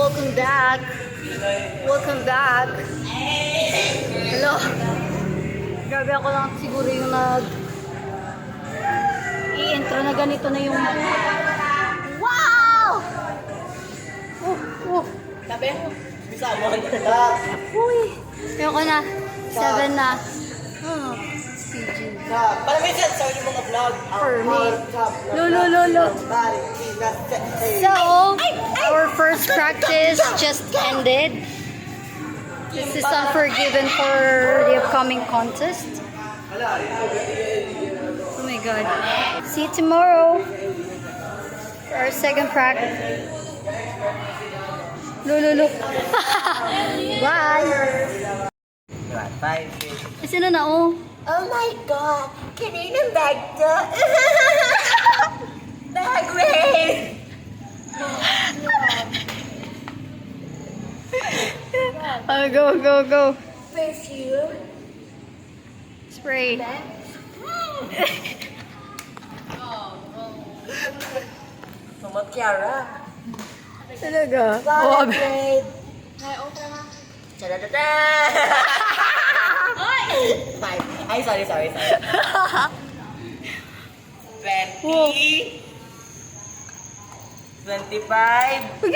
welcome back. Welcome back. Hello. Grabe ako lang siguro yung i-intro na ganito na yung... Wow! Sabi, bisa mo. Uy! Ayoko na. 7 na. Para may sense sa yung mga vlog. For me. Lolo. So, our first practice just ended. This is Unforgiven for the upcoming contest. Oh my god. See you tomorrow for our second practice. Lolo. Bye! 5, 6. Sino na oh? Oh my God! Kaninang bag to? Bag raid! Oh, go. Perfume? Spray. Mama Kiara? Talaga? Bag raid! Chadadada! Ay, sorry. 20. Wow. 25. Huwag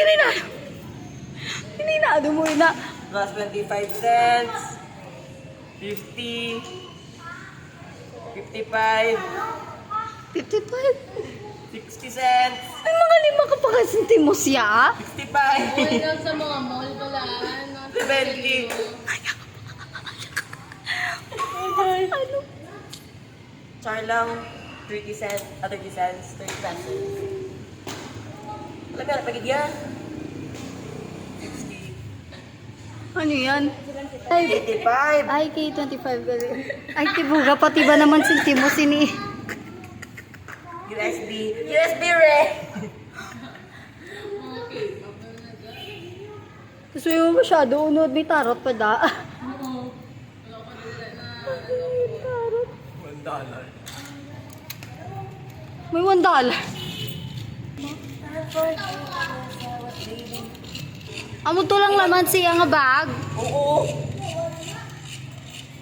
Ginina mo na. Plus 25 cents. 50. 55. 55? 60 cents. Ay, mga 5 ka pa kasinti mo siya? 65. Uy, sa mga mall pala. 70. Ano? Char lang. 30 cents. 30 cents. 30 pesos. Alam mo yan, pagigyan. 60. Ano yan? Ay, 85. ay, kay 25 ka rin. Ay, tibuga, pati ba naman sinti mo sini? USD. USD re. Gusto mo masyado, unod may tarot pa da. Tarot. $1. May $1. Amo to lang naman siya nga bag. Oo.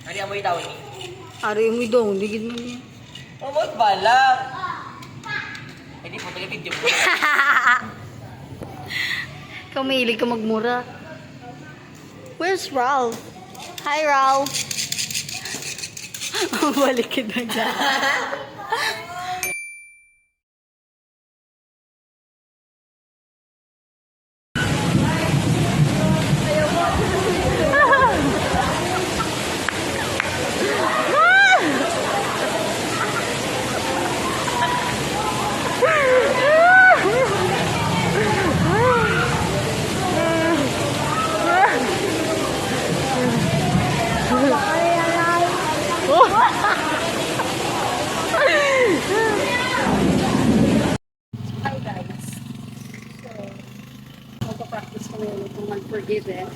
Ano yung amoy tao ni? Ari mo dong, digid mo niya. Mamot balak. Hindi po taga-video ko. Ikaw mahilig ka magmura. Where's Ralph? Hi, Ralph. Balikid na dyan. Hi guys. So, magpa-practice kami ulit ng Unforgiven.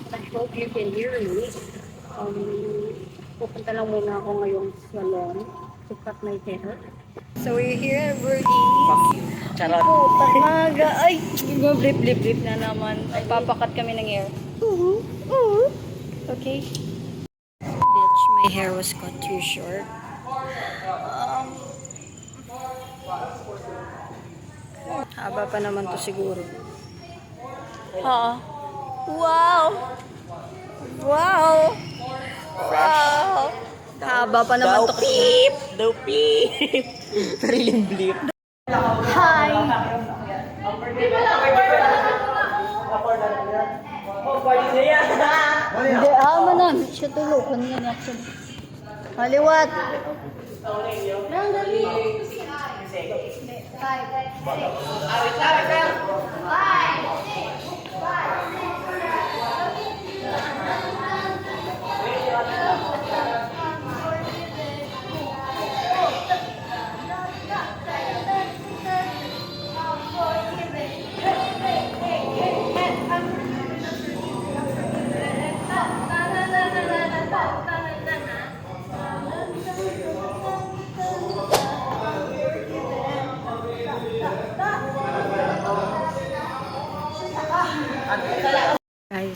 I hope you can hear me. Pupunta lang muna ako ngayong salon to cut my hair. So we're here at Birdie. Charot. Puta maga. Ay, blip na naman. Papakat kami ng hair. Okay. Bitch, my hair was cut too short. Haba pa naman to siguro. Ha? Wow! Haba pa naman to. Daw peep. Sariling blip. Hi! Hindi, manan. Siya tulog. Kanina niya siya. Maliwat.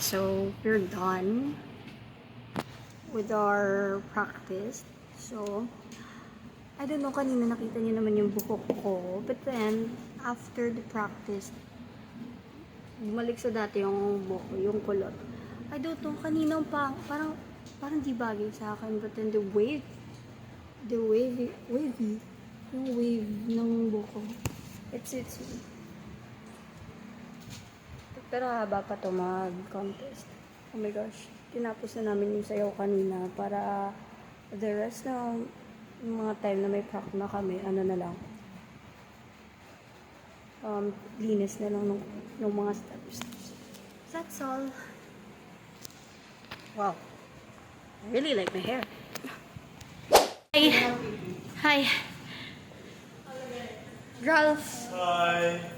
so we're done with our practice. So, I don't know, kanina nakita niyo naman yung buhok ko. But then, after the practice, bumalik sa dati yung buhok ko, yung kulot. I don't know, kanina parang di bagay sa akin. But then the wavy, yung wave ng buhok ko. It's pero haba pa to mag-contest. Oh my gosh. Tinapos na namin yung sayaw kanina para the rest ng mga time na may practice na kami, ano na lang. Linis na lang ng mga steps. That's all. Wow. I really like my hair. Hi. Hi. Ralph. Hi.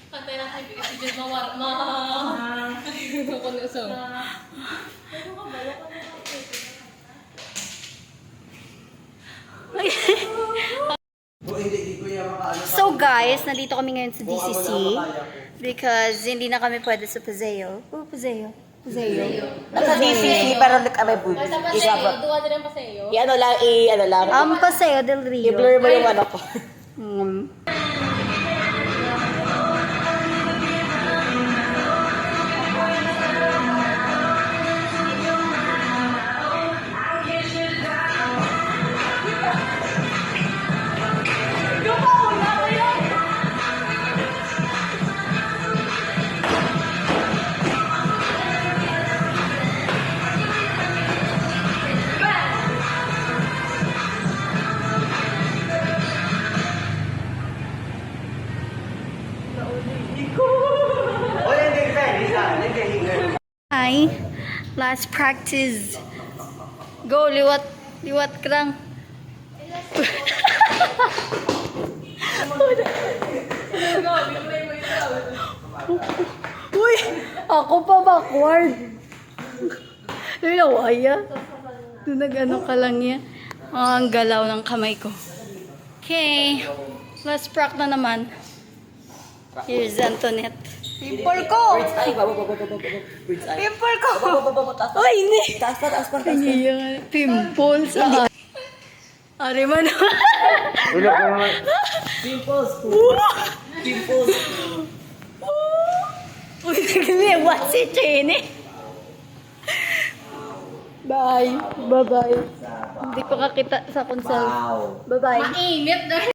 Pantay na kayo kasi dyan mawar ma. Ako na so. So guys, nandito kami ngayon sa DCC because hindi na kami pwede sa Paseo. Oh, Paseo. Nasa DCC, pero look at my boobs. Sa paseo, duwa din ang paseo. I-ano lang. Paseo del Rio. I-blur mo yung ano ko. Hi. Last practice. Go, liwat ka lang. Uy, ako pa backward. Nawaya. Doon nag-ano ka lang yan. Ang galaw ng kamay ko. Okay. Last prac na naman. Here's Antoinette. Pimple ko! Bird's eye. Bird's eye. Pimple ko! Taas pa. Ay, hindi! Taas pa. Hindi yung pimple sa Ari man. Pimples. Pimples. Uy, nagli. What's it, Cheney? Bye. Bye-bye. Hindi ko kakita sa console. Wow. Bye-bye. Mainit na.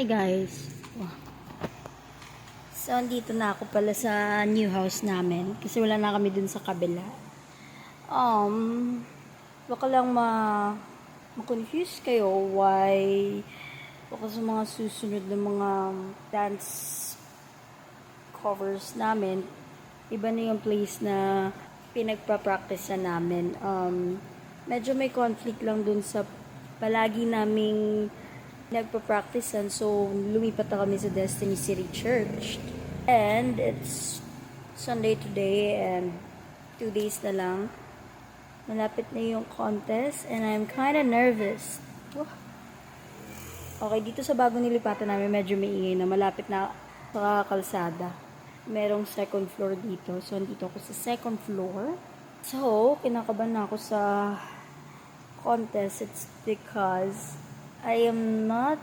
guys. Wow. So, andito na ako pala sa new house namin. Kasi wala na kami dun sa kabila. Baka lang ma-confuse kayo why baka sa mga susunod na mga dance covers namin, iba na yung place na pinagpa-practice na namin. Medyo may conflict lang dun sa palagi naming nagpa-practicean. So, lumipat na kami sa Destiny City Church. And it's Sunday today and 2 days na lang. Malapit na yung contest and I'm kinda nervous. Okay, dito sa bagong nilipatan namin, medyo maingay na. Malapit na sa kalsada. Merong second floor dito. So, andito ako sa second floor. So, kinakabahan na ako sa contest. It's because I am not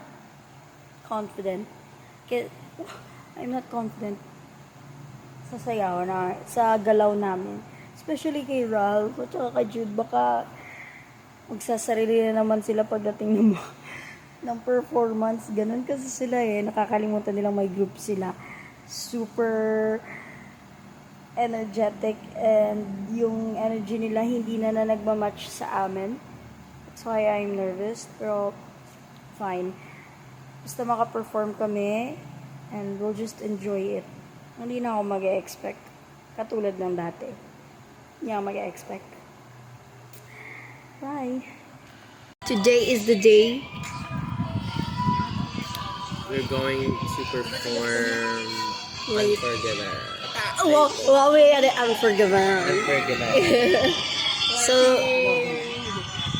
confident. I'm not confident sa sayaw na, sa galaw namin. Especially kay Ralph at saka kay Jude. Baka magsasarili na naman sila pagdating ng performance. Ganun kasi sila nakakalimutan nilang may group sila. Super energetic and yung energy nila hindi na nagmamatch sa amin. That's why I'm nervous. Pero fine. Basta maka-perform kami and we'll just enjoy it. Hindi na ako mag-expect katulad ng dati. Hindi ako mag-expect. Bye! Today is the day. We're going to perform Unforgiven. Unforgiven. Unforgiven. So,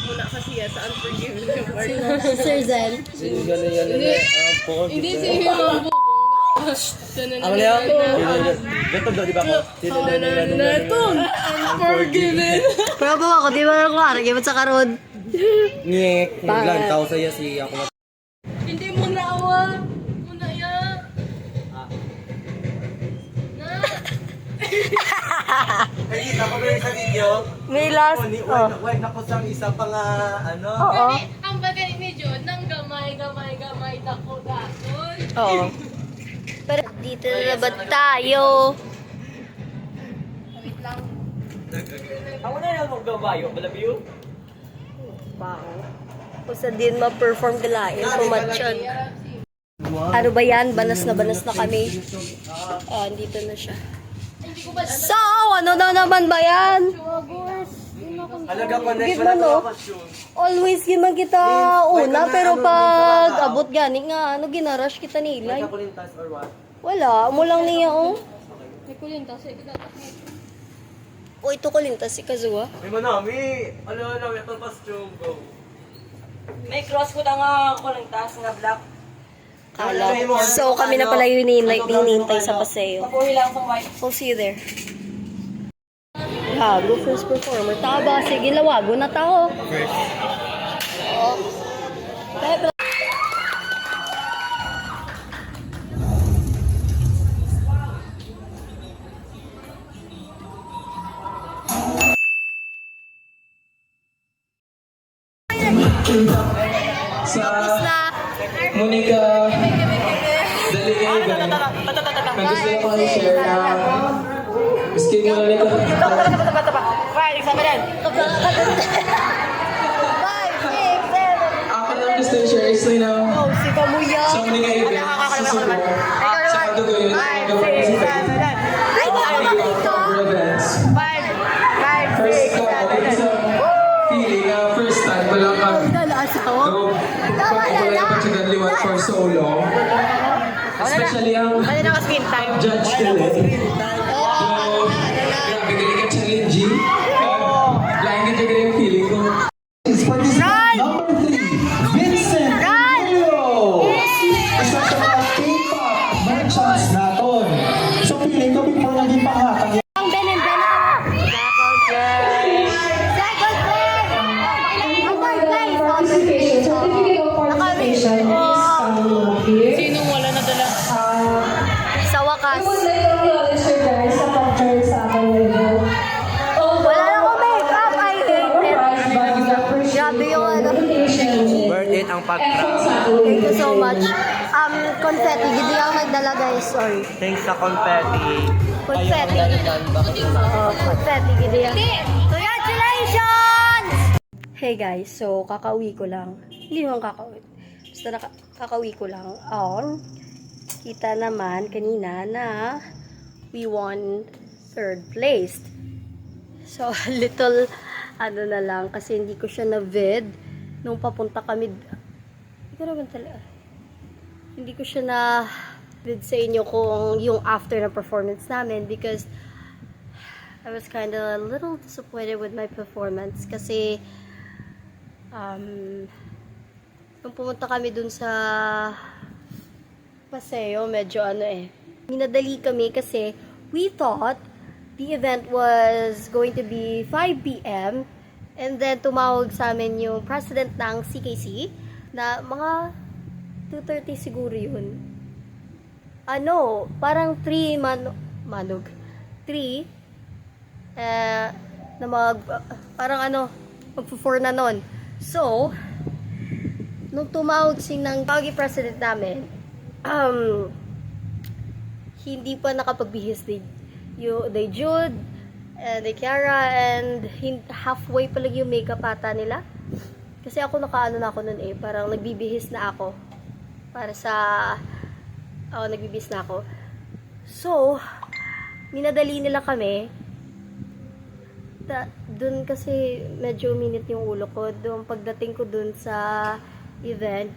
Muna kasi sa Unforgiven. si Sir Zen. Hindi si Hiro Bubong. Ano yan? Ito daw, di ba ko? Unforgiven. Pero po ako, di ba lang ko gibat sa karon? Ngek. Maglang tao sa'yo si ako. Hindi mo na awa. Muna ya. Nakita ko rin sa video. May last, Wait, ako sa isa pa nga, ano? Oo. Ang bagay ni Jod, nang gamay dako dason. Oo. Pero dito na ba tayo? Ako na lang magbabayo, malabiyo. Wow. Kung sa din ma-perform galain, pumatsyod. Ano ba yan? Banas na kami. Dito na siya. Hindi ko ba So, ano na naman ba yan? Halaga pa next Gid man, no? Always giman kita una, pero pag abot gani nga, ginarush kita nila. Kakulintas or what? Wala, mo lang niya, oh. may kulinta sa ikaw. O, ito ko lintas si Kazuha. May manami. Ano, ito costume ko. May cross ko na nga ako ng taas nga black. Kala. So, kami na pala yung hinihintay sa paseo. Papuhi lang sa white. We'll see you there. Go first performer. Taba, sige, lawago na tao. First. Tapos na. Monica Daligan. Ang gusto ko i-share na miski mo na nito. Akin ang gusto i-share is na Si Kamuya. sa Monica event sa Cebu. Sa Dugoy, gawin sa Faith. Events. First time, sa feeling na first time ko lang pagkukulang pa siya liwan for so long. Especially ang Judge Khaled. So, grabe galing ka challenging. Lain ka dyan galing feeling ko. Number 3, Vincent Julio. Isa sa mga K-pop merchants natin. So feeling ko before naging pangatag Ang Ben-and-Ben ako. Second place. Sinong wala na dala? Sa wakas. Wala Wala na akong makeup. I hate it. Grabe yung ano. Worth it ang pag-try. Thank you so much. Confetti. Hindi ako nagdala, guys. Sorry. Thanks sa confetti. Confetti. Bakit Confetti, gidi yan. Congratulations! Hey guys, so kakauwi ko lang. Hindi naman kakauwi. Basta kakauwi ko lang. Kita naman kanina na we won 3rd place. So, little ano na lang kasi hindi ko siya na-vid nung papunta kami. Hindi ko naman talaga. Hindi ko siya na-vid sa inyo kung yung after na performance namin because I was kind of a little disappointed with my performance kasi nung pumunta kami dun sa Paseo, medyo minadali kami kasi we thought the event was going to be 5 p.m. and then tumawag sa amin yung president ng CKC na mga 2:30 siguro yun. Parang 3 manog. 3 na magpo-4 na nun. So, nung tumawag ng president namin, hindi pa nakapagbihis ni Jude, and Kiara, and halfway pa lang yung makeup ata nila. Kasi ako nakaano na ako nun parang nagbibihis na ako. Nagbibihis na ako. So, minadali nila kami. Dun kasi medyo minute yung ulo ko. Doon pagdating ko dun sa event,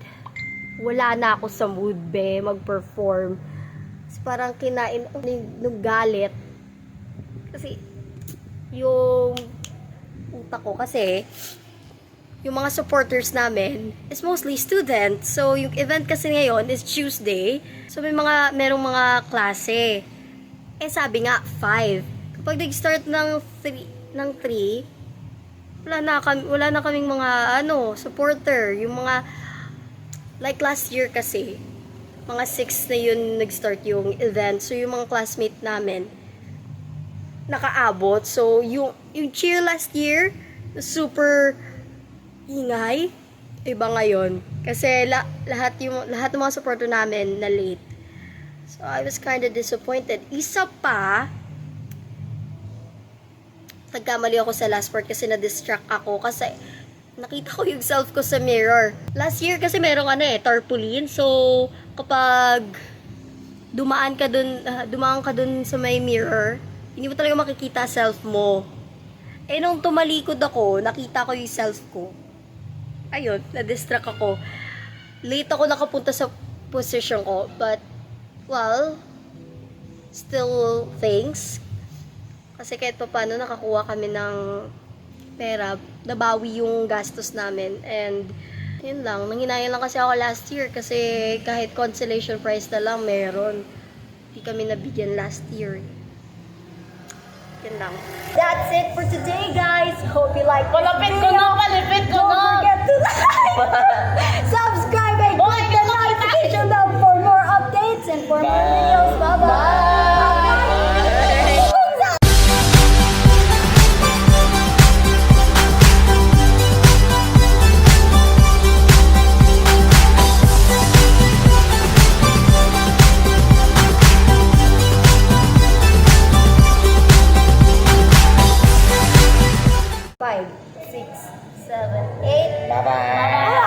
wala na ako sa mood mag-perform. Kasi parang kinain ng galit. Kasi yung utak ko kasi yung mga supporters namin is mostly students. So yung event kasi ngayon is Tuesday. So merong mga klase. Sabi nga 5. Kapag nag-start ng 3, wala na kaming mga supporter. Yung mga like last year kasi mga 6 na yun nag-start yung event. So yung mga classmate namin nakaabot. So yung cheer last year super ingay, iba ngayon kasi lahat ng mga supporter namin na late. So I was kind of disappointed. Isa pa, nagkamali ako sa last part kasi na-distract ako kasi nakita ko yung self ko sa mirror. Last year kasi merong tarpaulin. So kapag dumaan ka dun sa may mirror, hindi mo talaga makikita self mo. Nung tumalikod ako, nakita ko yung self ko. Ayun, na-distract ako. Late ako nakapunta sa position ko. But, well, still thanks. Kasi kahit pa paano nakakuha kami ng pera, nabawi yung gastos namin. And, yun lang. Nanghinayang lang kasi ako last year kasi kahit consolation prize na lang meron. Hindi kami nabigyan last year. Yun lang. That's it for today, guys. Hope you like this video. Palipit ko Don't forget to like, subscribe, and click the notification bell for more updates and for more videos. Bye-bye. Five, 6, 7, 8. Bye-bye.